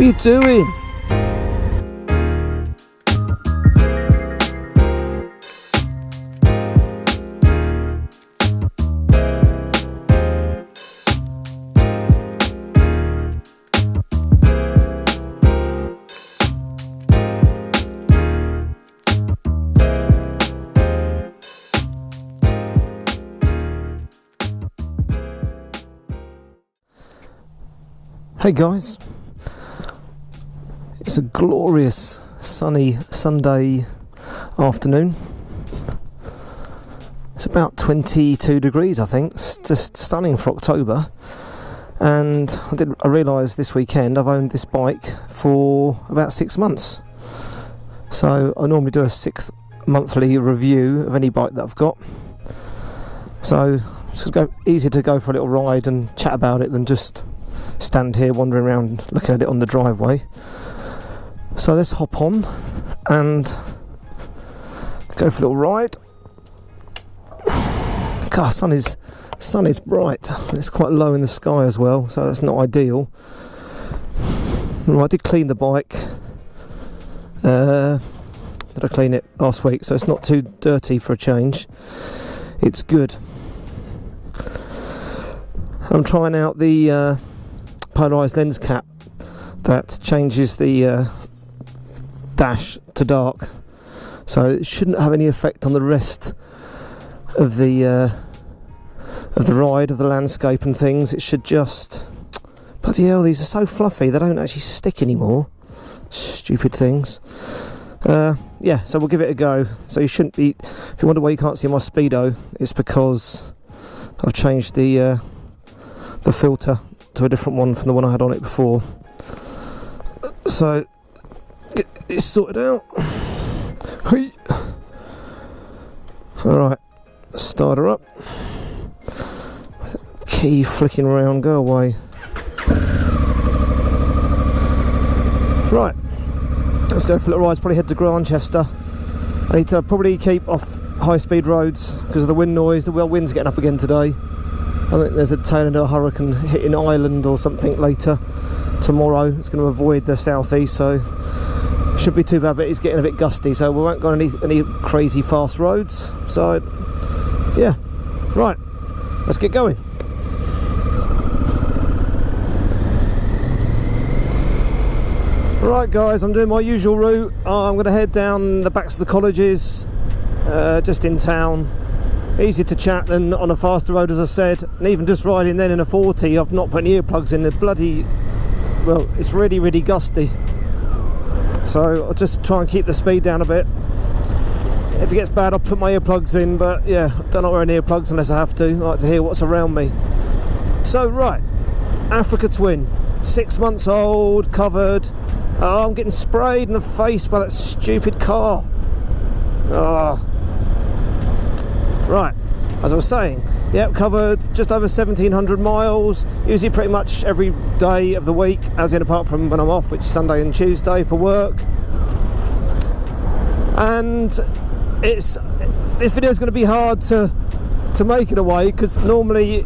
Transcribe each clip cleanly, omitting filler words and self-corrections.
What are you doing? Hey guys, it's a glorious sunny Sunday afternoon. It's about 22 degrees, I think. It's just stunning for October. And I realised this weekend I've owned this bike for about 6 months. So I normally do a 6th monthly review of any bike that I've got. So it's easier to go for a little ride and chat about it than just stand here wandering around looking at it on the driveway. So let's hop on and go for a little ride. God, sun is bright. It's quite low in the sky as well, so that's not ideal. Well, I did clean the bike. Did I clean it last week? So it's not too dirty for a change. It's good. I'm trying out the polarised lens cap that changes the dash to dark, so it shouldn't have any effect on the rest of the ride, of the landscape and things. It should just, bloody hell, these are so fluffy they don't actually stick anymore. Stupid things. Yeah, so we'll give it a go. So you shouldn't be, if you wonder why you can't see my speedo, it's because I've changed the filter to a different one from the one I had on it before. So get it sorted out. Alright, start her up. Key flicking around, go away. Right, let's go for a little ride. Probably head to Grantchester. I need to probably keep off high speed roads because of the wind noise. The wind's getting up again today. I think there's a tail end of a hurricane hitting Ireland or something later tomorrow. It's going to avoid the southeast, so should be too bad, but it's getting a bit gusty, so we won't go on any crazy fast roads. So yeah, right, let's get going. Right guys, I'm doing my usual route. I'm going to head down the backs of the colleges, just in town. Easier to chat than on a faster road, as I said, and even just riding then in a 40, I've not put any earplugs in. The bloody, well, it's really, really gusty. So I'll just try and keep the speed down a bit. If it gets bad, I'll put my earplugs in, but yeah, I don't like wearing earplugs unless I have to. I like to hear what's around me. So, right, Africa Twin, 6 months old, covered. Oh, I'm getting sprayed in the face by that stupid car. Oh. Right, as I was saying, yep, covered just over 1,700 miles, use it pretty much every day of the week, as in apart from when I'm off, which is Sunday and Tuesday for work. And this video is going to be hard to make in a way, because normally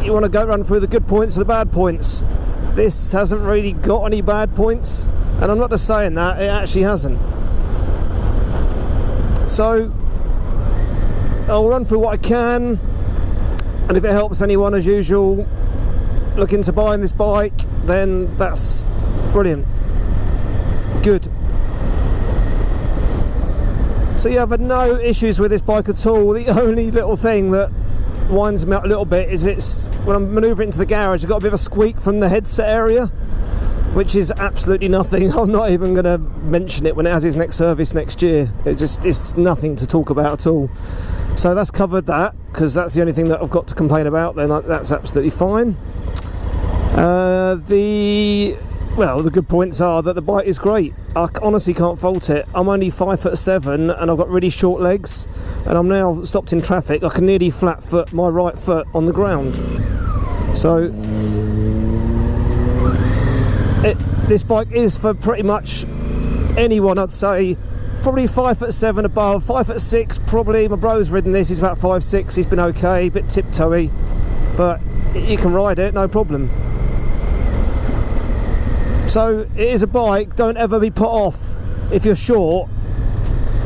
you want to go run through the good points and the bad points. This hasn't really got any bad points, and I'm not just saying that, it actually hasn't. So I'll run through what I can, and if it helps anyone, as usual, looking to buying this bike, then that's brilliant. Good. So yeah, I've had no issues with this bike at all. The only little thing that winds me up a little bit is it's when I'm manoeuvring into the garage, I've got a bit of a squeak from the headset area, which is absolutely nothing. I'm not even going to mention it when it has its next service next year. It's nothing to talk about at all. So that's covered that, because that's the only thing that I've got to complain about. Then that's absolutely fine. The good points are that the bike is great. I honestly can't fault it. I'm only 5'7" and I've got really short legs, and I'm now stopped in traffic. I can nearly flat foot my right foot on the ground. So this bike is for pretty much anyone, I'd say. Probably 5'7" above, 5'6" probably. My bro's ridden this, he's about 5'6", he's been okay, a bit tiptoey, but you can ride it, no problem. So it is a bike, don't ever be put off. If you're short,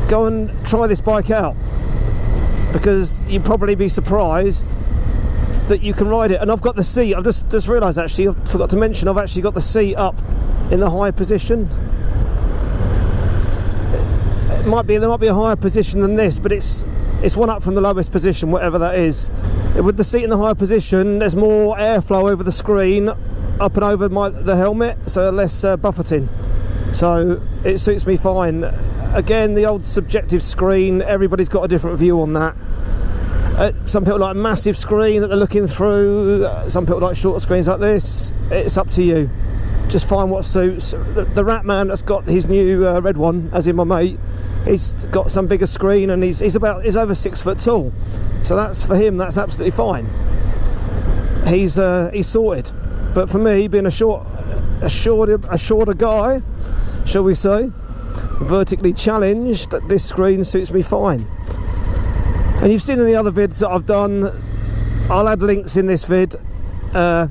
go and try this bike out, because you'd probably be surprised that you can ride it. And I've got the seat, I've just realised actually, I forgot to mention, I've actually got the seat up in the high position. There might be a higher position than this, but it's one up from the lowest position, whatever that is. With the seat in the higher position, there's more airflow over the screen, up and over the helmet, so less buffeting. So it suits me fine. Again, the old subjective screen, everybody's got a different view on that. Some people like a massive screen that they're looking through, some people like short screens like this. It's up to you. Just find what suits. The Rat Man that's got his new red one, as in my mate, he's got some bigger screen, and he's over 6 foot tall. So that's, for him, that's absolutely fine. He's sorted. But for me, being a shorter guy, shall we say, vertically challenged, this screen suits me fine. And you've seen in the other vids that I've done, I'll add links in this vid to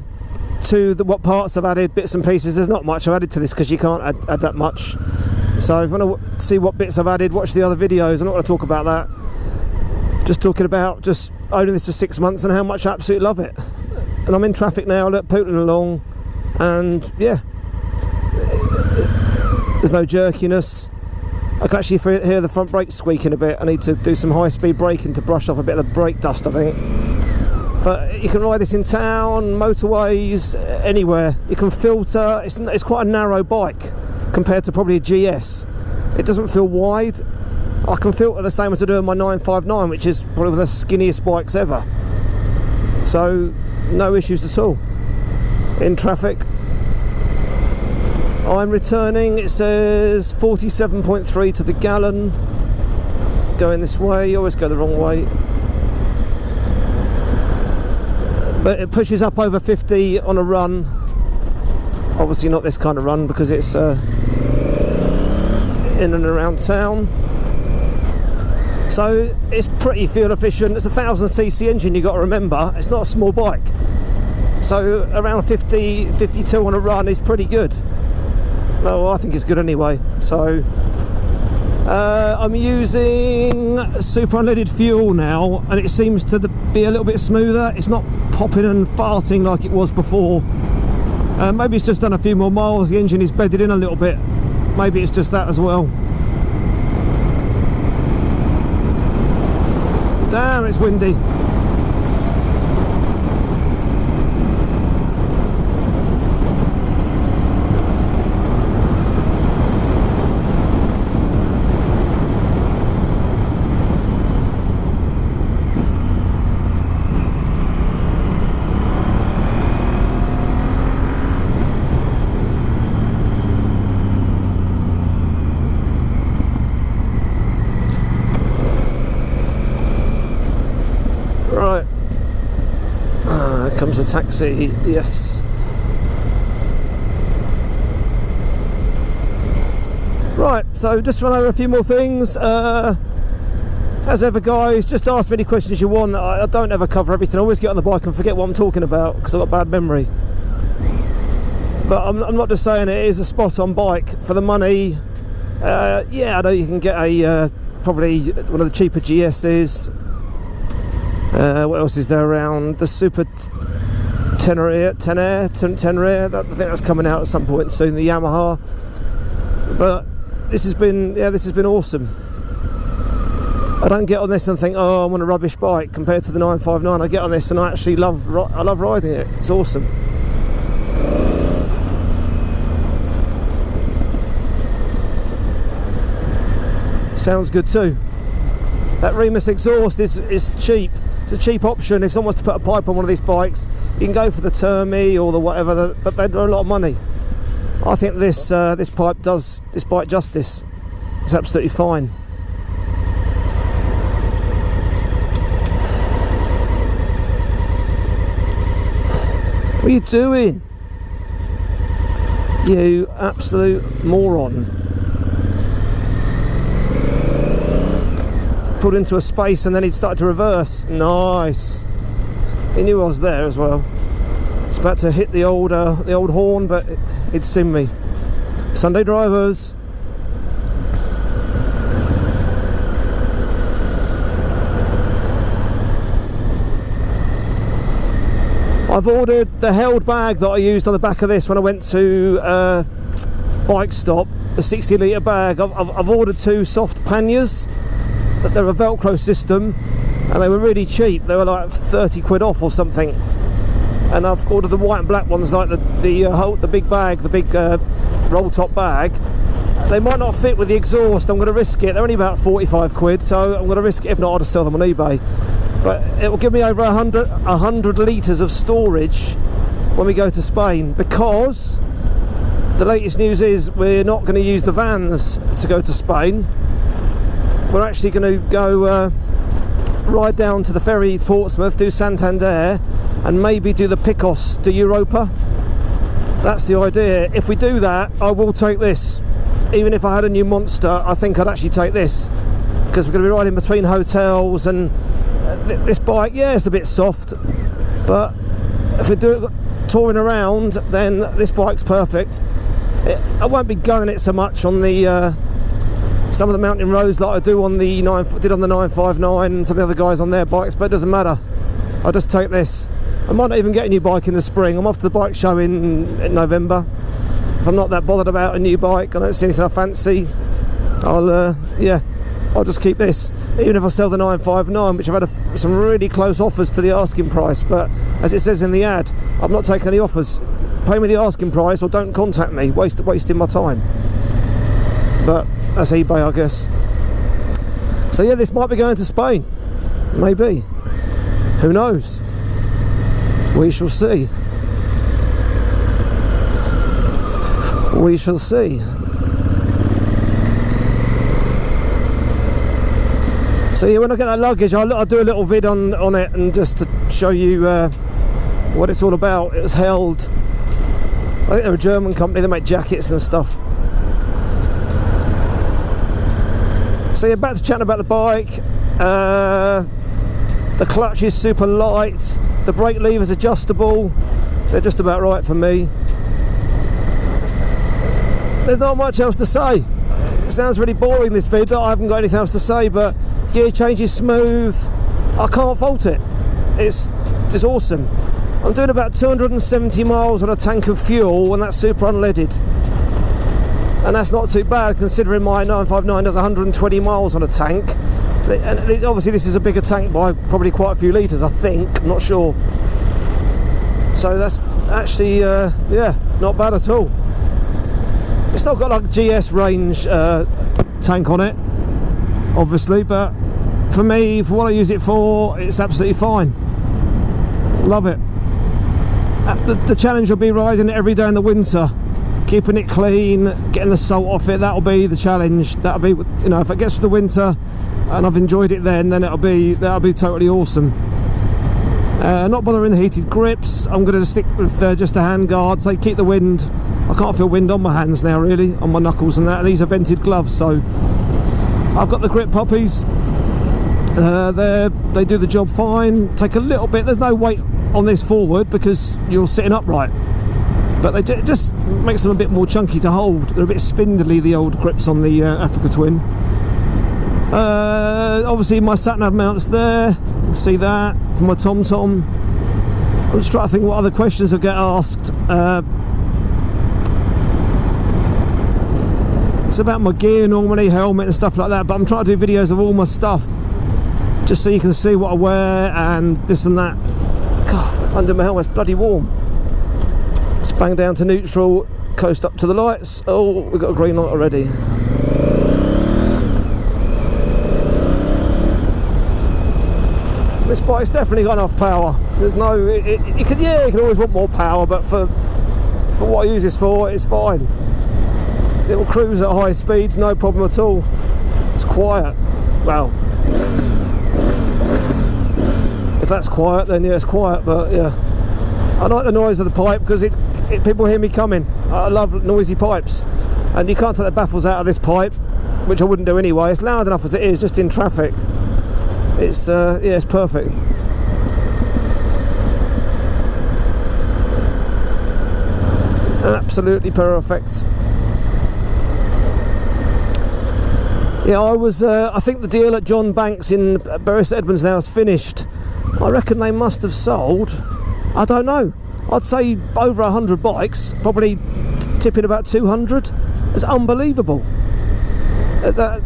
what parts I've added, bits and pieces. There's not much I've added to this because you can't add that much. So if you want to see what bits I've added, watch the other videos. I'm not going to talk about that. Just talking about just owning this for 6 months and how much I absolutely love it. And I'm in traffic now, look, pootling along, and yeah, there's no jerkiness. I can actually hear the front brakes squeaking a bit. I need to do some high-speed braking to brush off a bit of the brake dust, I think. But you can ride this in town, motorways, anywhere. You can filter. It's quite a narrow bike compared to probably a GS. It doesn't feel wide. I can filter the same as I do on my 959, which is probably one of the skinniest bikes ever. So no issues at all in traffic. I'm returning, it says 47.3 to the gallon. Going this way, you always go the wrong way. But it pushes up over 50 on a run. Obviously not this kind of run, because it's in and around town. So it's pretty fuel efficient. It's a 1000cc engine, you've got to remember. It's not a small bike. So around 50, 52 on a run is pretty good. Well, I think it's good anyway. So I'm using super unleaded fuel now, and it seems to be a little bit smoother. It's not popping and farting like it was before. Maybe it's just done a few more miles. The engine is bedded in a little bit. Maybe it's just that as well. Damn, it's windy. Comes a taxi, yes. Right, so just run over a few more things. As ever, guys, just ask me any questions you want. I don't ever cover everything. I always get on the bike and forget what I'm talking about because I've got bad memory. But I'm not just saying it is a spot-on bike for the money. Yeah, I know you can get a probably one of the cheaper GS's. What else is there around? The Super Tenere, I think that's coming out at some point soon, the Yamaha. But this has been awesome. I don't get on this and think, oh, I want a rubbish bike compared to the 959. I get on this and I actually love riding it. It's awesome. Sounds good too. That Remus exhaust is cheap. It's a cheap option. If someone wants to put a pipe on one of these bikes, you can go for the Termi or the whatever, but they're a lot of money. I think this pipe does this bike justice. It's absolutely fine. What are you doing? You absolute moron. Pulled into a space and then he'd started to reverse. Nice. He knew I was there as well. It's about to hit the old horn, but he'd seen me. Sunday drivers. I've ordered the held bag that I used on the back of this when I went to Bike Stop, the 60 litre bag. I've ordered 2 soft panniers, that they're a Velcro system, and they were really cheap. They were like 30 quid off or something. And I've ordered the white and black ones, like the big bag, the big roll top bag. They might not fit with the exhaust. I'm going to risk it. They're only about 45 quid, so I'm going to risk it. If not, I'll just sell them on eBay. But it will give me over 100 litres of storage when we go to Spain, because the latest news is we're not going to use the vans to go to Spain. We're actually going to go ride down to the ferry to Portsmouth, do Santander, and maybe do the Picos to Europa. That's the idea. If we do that, I will take this. Even if I had a new Monster, I think I'd actually take this, because we're going to be riding between hotels, and this bike, yeah, it's a bit soft, but if we do it touring around, then this bike's perfect. I won't be gunning it so much on the some of the mountain roads like I do on the 959 and some of the other guys on their bikes, but it doesn't matter. I'll just take this. I might not even get a new bike in the spring. I'm off to the bike show in November. If I'm not that bothered about a new bike, I don't see anything I fancy, I'll just keep this, even if I sell the 959, which I've had some really close offers to the asking price. But as it says in the ad, I'm not taking any offers. Pay me the asking price or don't contact me, wasting my time. But that's eBay, I guess. So yeah, this might be going to Spain, maybe, who knows, we shall see. We shall see. So yeah, when I get that luggage, I'll do a little vid on it, and just to show you what it's all about. It was held, I think they're a German company, they make jackets and stuff. So yeah, back to chatting about the bike. The clutch is super light, the brake lever's adjustable, they're just about right for me. There's not much else to say. It sounds really boring, this vid, I haven't got anything else to say, but gear change is smooth. I can't fault it. It's just awesome. I'm doing about 270 miles on a tank of fuel, and that's super unleaded. And that's not too bad, considering my 959 does 120 miles on a tank. And obviously this is a bigger tank by probably quite a few litres, I think. I'm not sure. So that's actually, yeah, not bad at all. It's not got like GS range tank on it, obviously, but for me, for what I use it for, it's absolutely fine. Love it. The challenge will be riding it every day in the winter, keeping it clean, getting the salt off it. That'll be the challenge. That'll be, you know, if it gets to the winter and I've enjoyed it then that'll be totally awesome. Not bothering the heated grips. I'm going to stick with just the hand guards. They keep the wind. I can't feel wind on my hands now, really, on my knuckles and that. These are vented gloves, so I've got the grip puppies. They do the job fine. Take a little bit. There's no weight on this forward because you're sitting upright, but they just makes them a bit more chunky to hold. They're a bit spindly, the old grips on the Africa Twin. Obviously my SATNAV mount's there. You can see that from my TomTom. I'm just trying to think what other questions I get asked. It's about my gear normally, helmet and stuff like that, but I'm trying to do videos of all my stuff just so you can see what I wear and this and that. God, under my helmet's bloody warm. Let's bang down to neutral, coast up to the lights. Oh, we've got a green light already. This bike's definitely got enough power. There's no, you can always want more power, but for what I use this for, it's fine. It will cruise at high speeds, no problem at all. It's quiet. Well, if that's quiet, then yeah, it's quiet. But yeah, I like the noise of the pipe because people hear me coming. I love noisy pipes, and you can't take the baffles out of this pipe, which I wouldn't do anyway. It's loud enough as it is, just in traffic. It's yeah, it's perfect. Absolutely perfect. Yeah, I think the deal at John Banks in Bury St Edmunds now is finished. I reckon they must have sold, I don't know, I'd say over 100 bikes, probably tipping about 200. It's unbelievable. I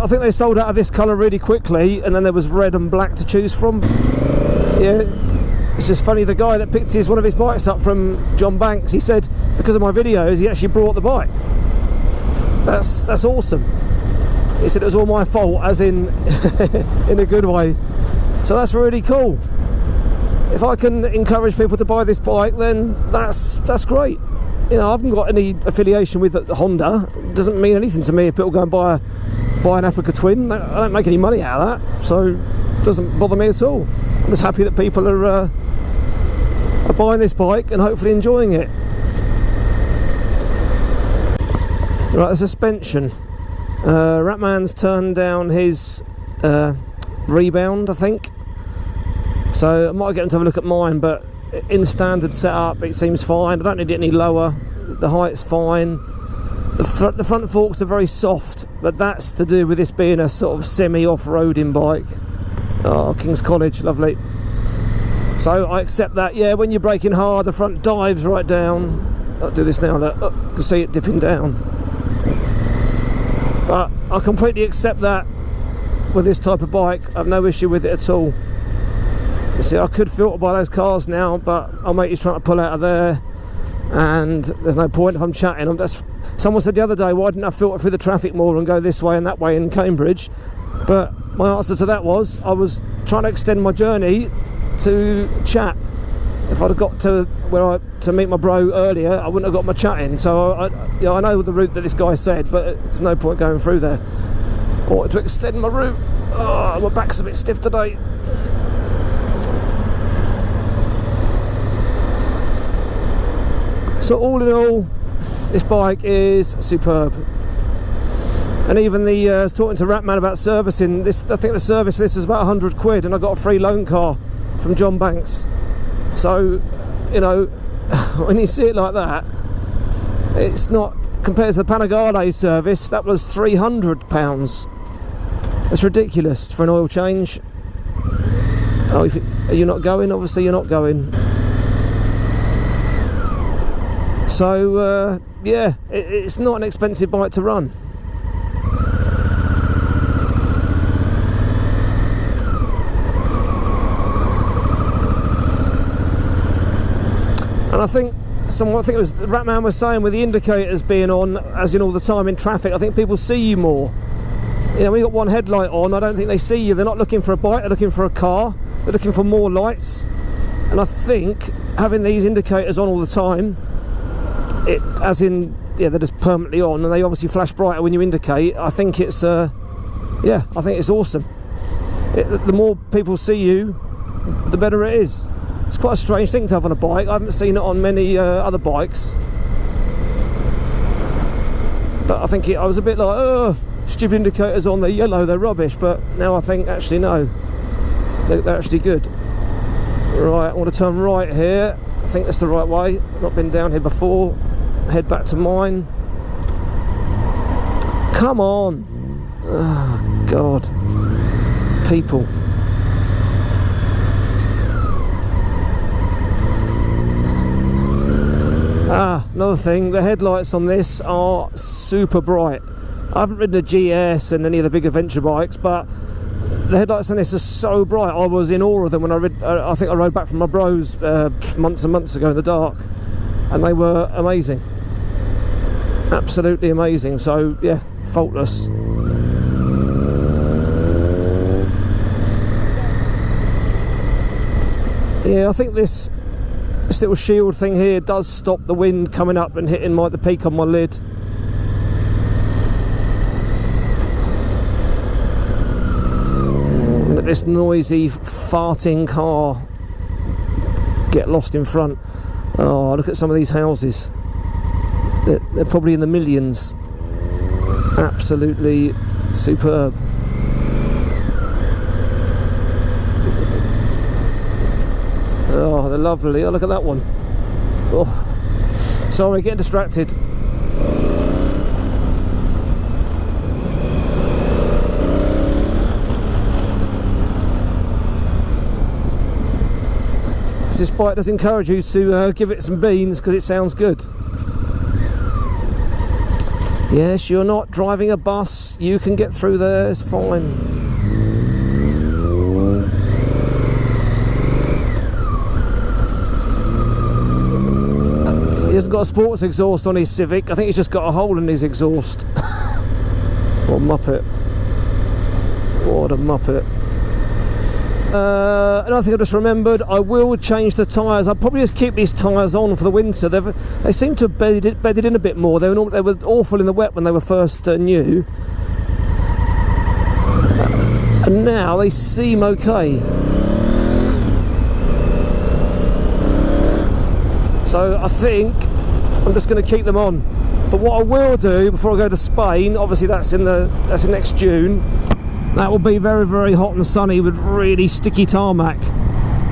think they sold out of this colour really quickly, and then there was red and black to choose from. Yeah, it's just funny, the guy that picked one of his bikes up from John Banks, he said because of my videos he actually brought the bike. That's awesome. He said it was all my fault, as in in a good way. So that's really cool. If I can encourage people to buy this bike, then that's great. You know, I haven't got any affiliation with Honda. It doesn't mean anything to me if people go and buy an Africa Twin. I don't make any money out of that, so it doesn't bother me at all. I'm just happy that people are buying this bike and hopefully enjoying it. Right, the suspension. Ratman's turned down his rebound, I think. So I might get him to have a look at mine, but in standard setup it seems fine. I don't need it any lower. The height's fine. The front forks are very soft, but that's to do with this being a sort of semi-off-roading bike. Oh, King's College, lovely. So I accept that. Yeah, when you're braking hard, the front dives right down. I'll do this now. Look, you can see it dipping down. But I completely accept that with this type of bike. I have no issue with it at all. You see, I could filter by those cars now, but our mate is trying to pull out of there, and there's no point if I'm chatting. Someone said the other day, why didn't I filter through the traffic more and go this way and that way in Cambridge? But my answer to that was, I was trying to extend my journey to chat. If I'd have got to meet my bro earlier, I wouldn't have got my chat in. So I know the route that this guy said, but there's no point going through there. I wanted to extend my route. Oh, my back's a bit stiff today. So all in all, this bike is superb. And even I was talking to Ratman about servicing this. I think the service for this was about 100 quid, and I got a free loan car from John Banks. So, you know, when you see it like that, it's not, compared to the Panigale service, that was £300. That's ridiculous for an oil change. Oh, are you not going? Obviously you're not going. So, yeah, it's not an expensive bike to run. And I think it was Ratman was saying, with the indicators being on, as in all the time in traffic, I think people see you more. You know, when you've got one headlight on, I don't think they see you. They're not looking for a bike, they're looking for a car. They're looking for more lights. And I think having these indicators on all the time, they're just permanently on, and they obviously flash brighter when you indicate. I think it's, I think it's awesome. The more people see you, the better it is. It's quite a strange thing to have on a bike. I haven't seen it on many other bikes. But I think I was a bit like, oh, stupid indicators on, they're yellow, they're rubbish. But now I think, actually, no, they're actually good. Right, I want to turn right here. I think that's the right way. Not been down here before. Head back to mine. Come on. Oh, God. People. Another thing, the headlights on this are super bright. I haven't ridden a GS and any of the big adventure bikes, but the headlights on this are so bright. I was in awe of them when I think I rode back from my bros months and months ago in the dark, and they were amazing. Absolutely amazing. So yeah, faultless. Yeah, I think this little shield thing here does stop the wind coming up and hitting the peak on my lid. And let this noisy farting car get lost in front. Oh, look at some of these houses. They're probably in the millions. Absolutely superb. Oh, they're lovely. Oh, look at that one. Oh, sorry, getting distracted. This bike does encourage you to give it some beans because it sounds good. Yes, you're not driving a bus, you can get through there, it's fine. He hasn't got a sports exhaust on his Civic. I think he's just got a hole in his exhaust. What a muppet. What a muppet. Another thing I just remembered, I will change the tyres. I'll probably just keep these tyres on for the winter. They seem to have bedded in a bit more. They were awful in the wet when they were first new. And now they seem okay. So I think I'm just going to keep them on. But what I will do before I go to Spain, obviously that's in next June. That will be very, very hot and sunny with really sticky tarmac.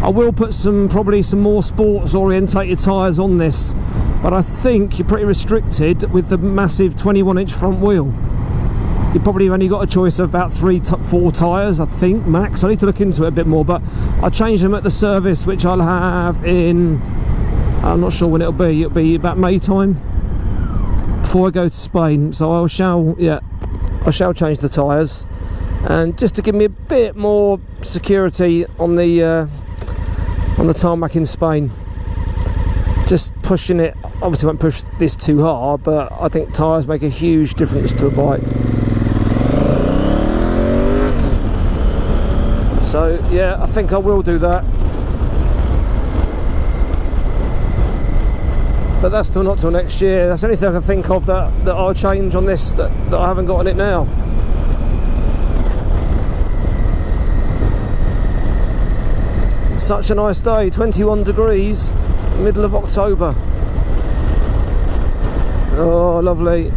I will put probably some more sports orientated tyres on this, but I think you're pretty restricted with the massive 21-inch front wheel. You probably only got a choice of about 4 tyres, I think, max. I need to look into it a bit more, but I'll change them at the service, which I'll have in, I'm not sure when it'll be about May time, before I go to Spain. So I shall change the tyres, and just to give me a bit more security on the tarmac in Spain. Just pushing it, obviously won't push this too hard, but I think tyres make a huge difference to a bike. So yeah, I think I will do that. But that's still not till next year. That's the only thing I can think of that I'll change on this that I haven't got on it now. Such a nice day, 21 degrees, middle of October. Oh, lovely.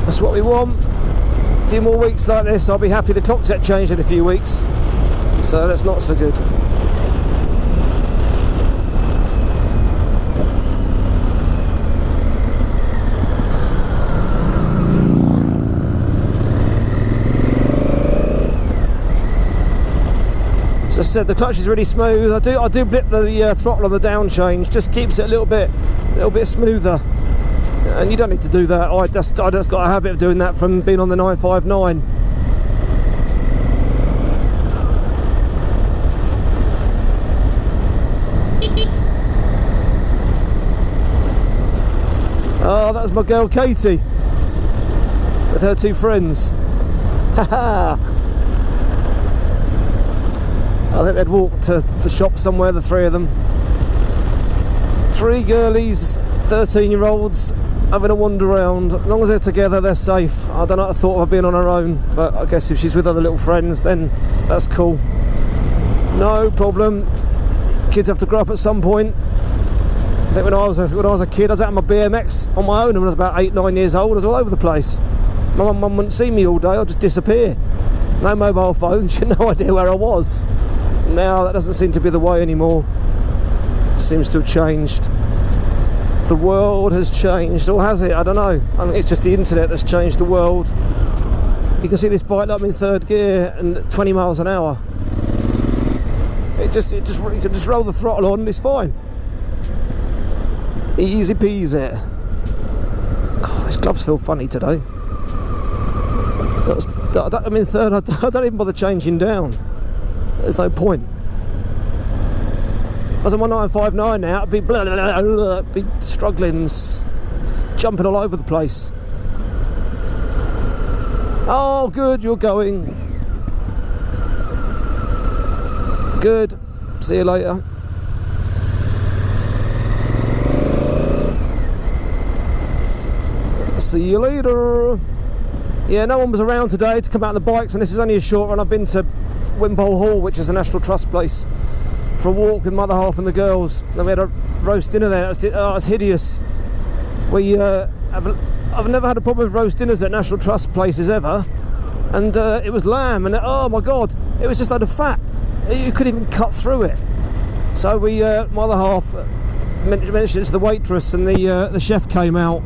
That's what we want. A few more weeks like this, I'll be happy. The clock set changed in a few weeks, so that's not so good. As I said, the clutch is really smooth. I do blip the throttle on the down change, just keeps it a little bit smoother. And you don't need to do that. I just got a habit of doing that from being on the 959. Oh, that was my girl Katie with her 2 friends. Haha. I think they'd walked to the shop somewhere, the 3 of them. 3 girlies, 13-year-olds, having a wander around. As long as they're together, they're safe. I don't know, I thought of being on her own, but I guess if she's with other little friends, then that's cool. No problem. Kids have to grow up at some point. I think when I was a kid, I was out on my BMX on my own, and when I was about 8-9 years old, I was all over the place. My mum wouldn't see me all day, I'd just disappear. No mobile phones, she had no idea where I was. Now that doesn't seem to be the way anymore. It seems to have changed. The world has changed, or has it? I don't know. I think it's just the internet that's changed the world. You can see this bike like I'm in 3rd gear and 20 miles an hour. You can just roll the throttle on and it's fine. Easy peasy. God, these gloves feel funny today. I'm in 3rd, I don't even bother changing down. There's no point. If I was on my 959 now, I'd be struggling and jumping all over the place. Oh, good, you're going. Good. See you later. See you later. Yeah, no one was around today to come out on the bikes, and this is only a short run. I've been to Wimpole Hall, which is a National Trust place, for a walk with my other half and the girls. Then we had a roast dinner there. It was hideous. I've never had a problem with roast dinners at National Trust places ever, and it was lamb, and oh my god, it was just a load of fat. You couldn't even cut through it. So my other half mentioned it to the waitress, and the chef came out.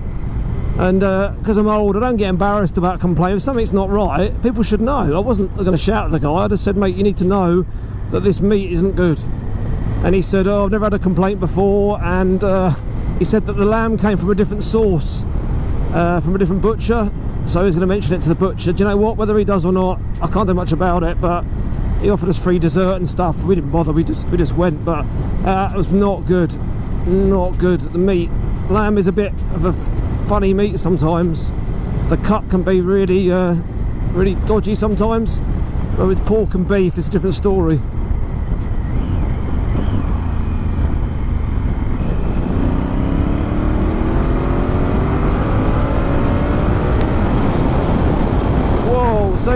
And because I'm old, I don't get embarrassed about complaining. If something's not right, people should know. I wasn't going to shout at the guy. I just said, mate, you need to know that this meat isn't good. And he said, oh, I've never had a complaint before, and he said that the lamb came from a different source, from a different butcher, so he's going to mention it to the butcher. Do you know what, whether he does or not, I can't do much about it, but he offered us free dessert and stuff. We didn't bother, we just went, but it was not good. Not good. The meat, lamb is a bit of a funny meat sometimes. The cut can be really really dodgy sometimes, but with pork and beef it's a different story. Whoa, see,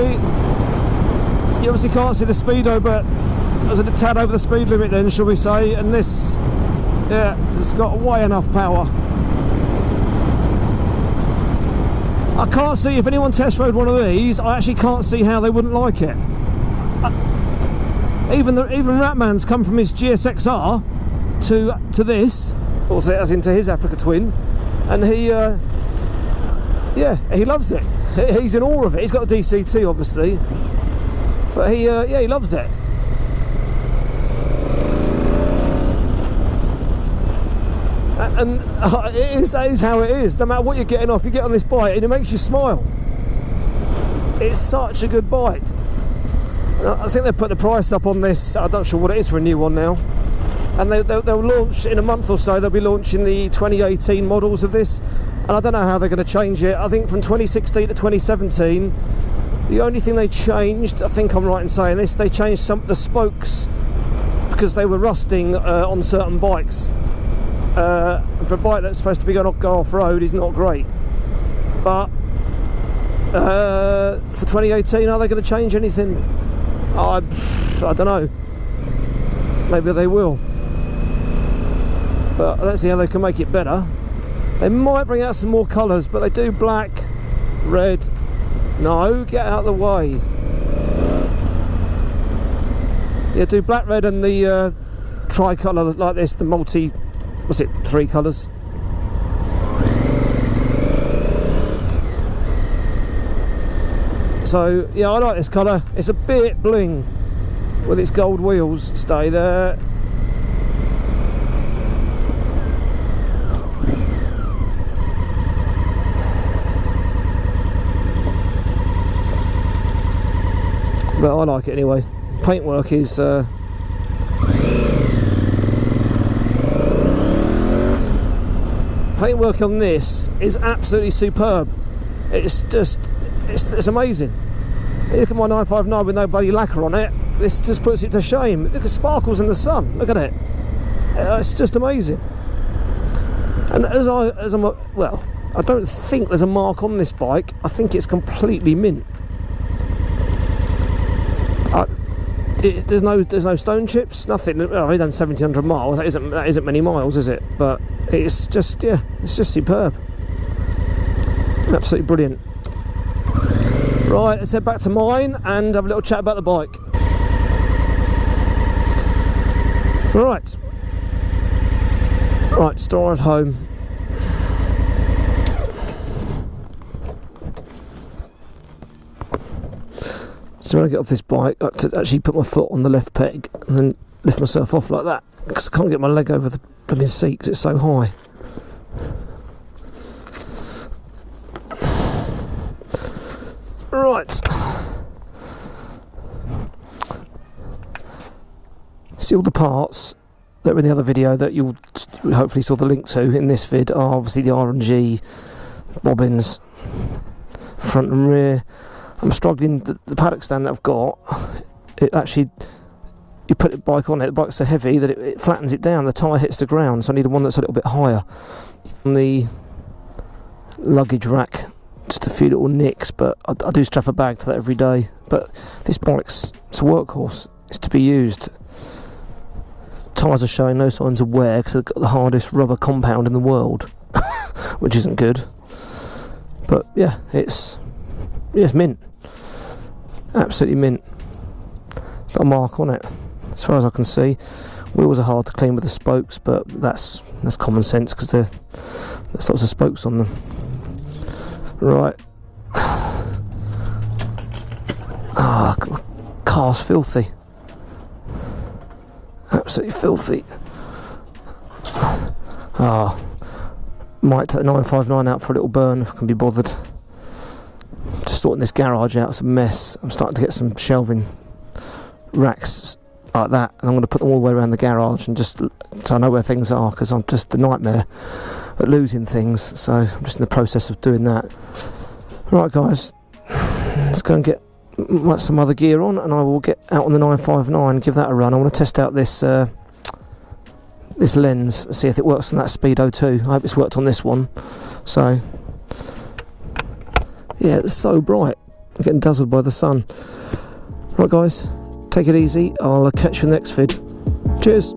you obviously can't see the speedo, but I was a tad over the speed limit then, shall we say, and this, yeah, it's got way enough power. I can't see, if anyone test rode one of these, I actually can't see how they wouldn't like it. Even Ratman's come from his GSXR to this, or as into his Africa Twin, and he, yeah, he loves it. He's in awe of it. He's got a DCT, obviously, but he, yeah, he loves it. And that is how it is. No matter what you're getting off, you get on this bike and it makes you smile. It's such a good bike. I think they put the price up on this. I'm not sure what it is for a new one now. And they'll launch in a month or so. They'll be launching the 2018 models of this. And I don't know how they're going to change it. I think from 2016 to 2017, the only thing they changed, I think I'm right in saying this, they changed the spokes because they were rusting on certain bikes. For a bike that's supposed to be go off-road is not great, but for 2018, are they going to change anything? I don't know, maybe they will, but I don't see how they can make it better. They might bring out some more colours, but they do black, red. No, get out of the way. Yeah, do black, red and the tricolour like this, the multi, what's it, 3 colours. So yeah, I like this colour. It's a bit bling with its gold wheels. Stay there. But I like it anyway. Paintwork is paintwork on this is absolutely superb. It's just, it's amazing. You look at my 959 with no bloody lacquer on it. This just puts it to shame. Look at the sparkles in the sun. Look at it. It's just amazing. And well, I don't think there's a mark on this bike. I think it's completely mint. There's no stone chips, nothing. Well, I've only done 1,700 miles. That isn't many miles, is it? But it's just, yeah, it's just superb. Absolutely brilliant. Right, let's head back to mine and have a little chat about the bike. Right, just arrived home. So when I get off this bike, I have to actually put my foot on the left peg and then lift myself off like that, because I can't get my leg over the blooming seat because it's so high. Right. See, all the parts that were in the other video that you'll hopefully saw the link to in this vid are obviously the R&G bobbins, front and rear. I'm struggling, the paddock stand that I've got, it actually, you put the bike on it, the bike's so heavy that it flattens it down, the tyre hits the ground, so I need one that's a little bit higher. On the luggage rack, just a few little nicks, but I do strap a bag to that every day. But this bike's, it's a workhorse, it's to be used. Tyres are showing no signs of wear because they've got the hardest rubber compound in the world, which isn't good. But yeah, it's mint. Absolutely mint. It's got a mark on it, as far as I can see. Wheels are hard to clean with the spokes, but that's common sense because there's lots of spokes on them. Right. Ah, car's filthy. Absolutely filthy. Might take the 959 out for a little burn if I can be bothered. Just sorting this garage out, it's a mess. I'm starting to get some shelving racks like that, and I'm going to put them all the way around the garage, and just so I know where things are, because I'm just a nightmare at losing things. So I'm just in the process of doing that. Right guys, let's go and get some other gear on, and I will get out on the 959, give that a run. I want to test out this this lens, see if it works on that Speedo too. I hope it's worked on this one. So yeah, it's so bright, I'm getting dazzled by the sun. Right guys, take it easy, I'll catch you in the next vid. Cheers.